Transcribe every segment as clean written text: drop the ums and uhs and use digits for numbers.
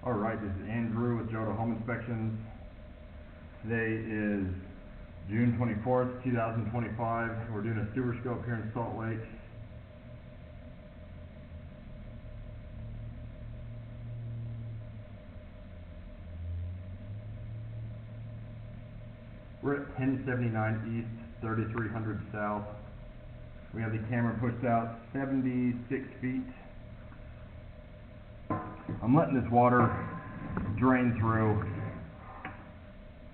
Alright, this is Andrew with Joda Home Inspections. Today is June 24th, 2025. We're doing a sewer scope here in Salt Lake. We're at 1079 East, 3300 South. We have the camera pushed out 76 feet. I'm letting this water drain through,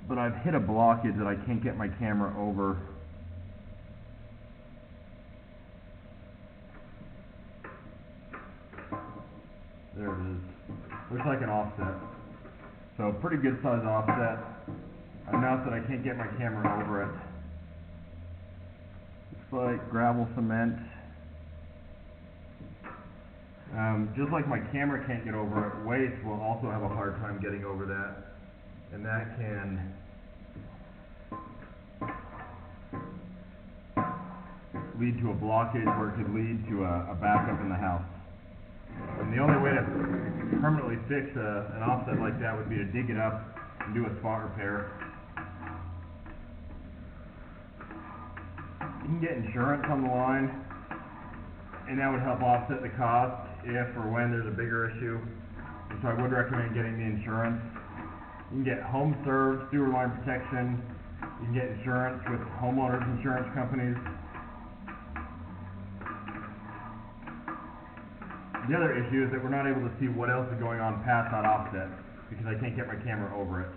but I've hit a blockage that I can't get my camera over. There it is. Looks like an offset. So pretty good size offset. Enough that I can't get my camera over it. Looks like gravel cement. Just like my camera can't get over it, waste will also have a hard time getting over that. And that can lead to a blockage where it could lead to a backup in the house. And the only way to permanently fix an offset like that would be to dig it up and do a spot repair. You can get insurance on the line, and that would help offset the cost if or when there's a bigger issue. And so I would recommend getting the insurance. You can get home served, sewer line protection. You can get insurance with homeowners insurance companies. The other issue is that we're not able to see what else is going on past that offset because I can't get my camera over it.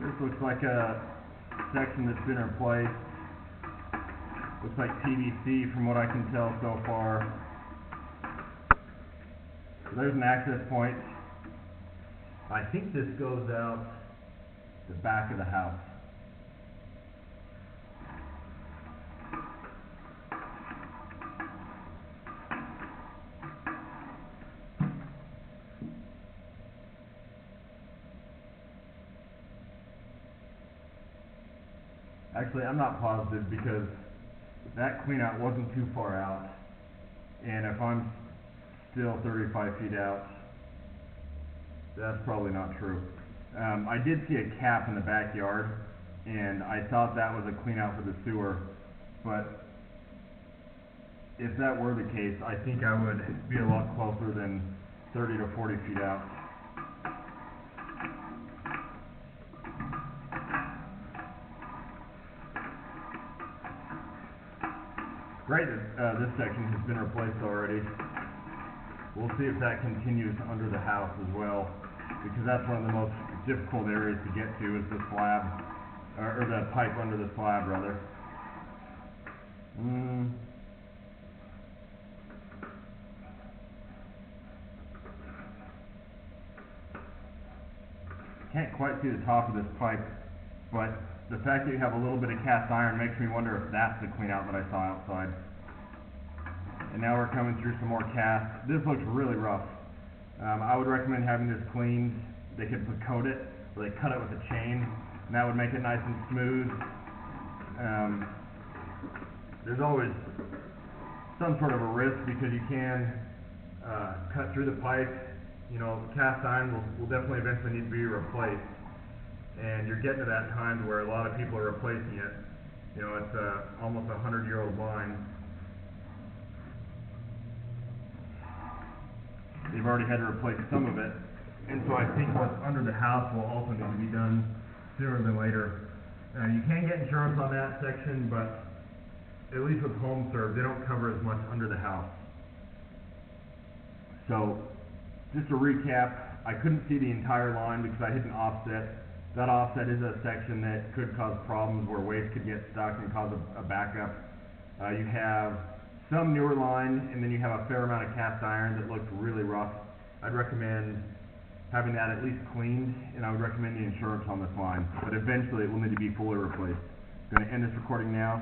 This looks like a section that's been replaced. Looks like PVC from what I can tell so far. So there's an access point. I think this goes out the back of the house. Actually, I'm not positive because that cleanout wasn't too far out, and if I'm still 35 feet out, that's probably not true. I did see a cap in the backyard, and I thought that was a cleanout for the sewer, but if that were the case, I think I would be a lot closer than 30 to 40 feet out. Great that this section has been replaced already. We'll see if that continues under the house as well, because that's one of the most difficult areas to get to is the slab, or the pipe under the slab rather. Can't quite see the top of this pipe, but the fact that you have a little bit of cast iron makes me wonder if that's the clean out that I saw outside. And now we're coming through some more cast. This looks really rough. I would recommend having this cleaned. They could coat it, or they cut it with a chain, and that would make it nice and smooth. There's always some sort of a risk because you can cut through the pipe. You know, cast iron will definitely eventually need to be replaced. And you're getting to that time where a lot of people are replacing it. You know, it's almost a 100-year-old line. They've already had to replace some of it, and so I think what's under the house will also need to be done sooner than later. You can get insurance on that section, but at least with home serve, they don't cover as much under the house. So, just to recap, I couldn't see the entire line because I hit an offset. That offset is a section that could cause problems where waste could get stuck and cause a backup. You have some newer line, and then you have a fair amount of cast iron that looked really rough. I'd recommend having that at least cleaned, and I would recommend the insurance on this line. But eventually it will need to be fully replaced. I'm going to end this recording now.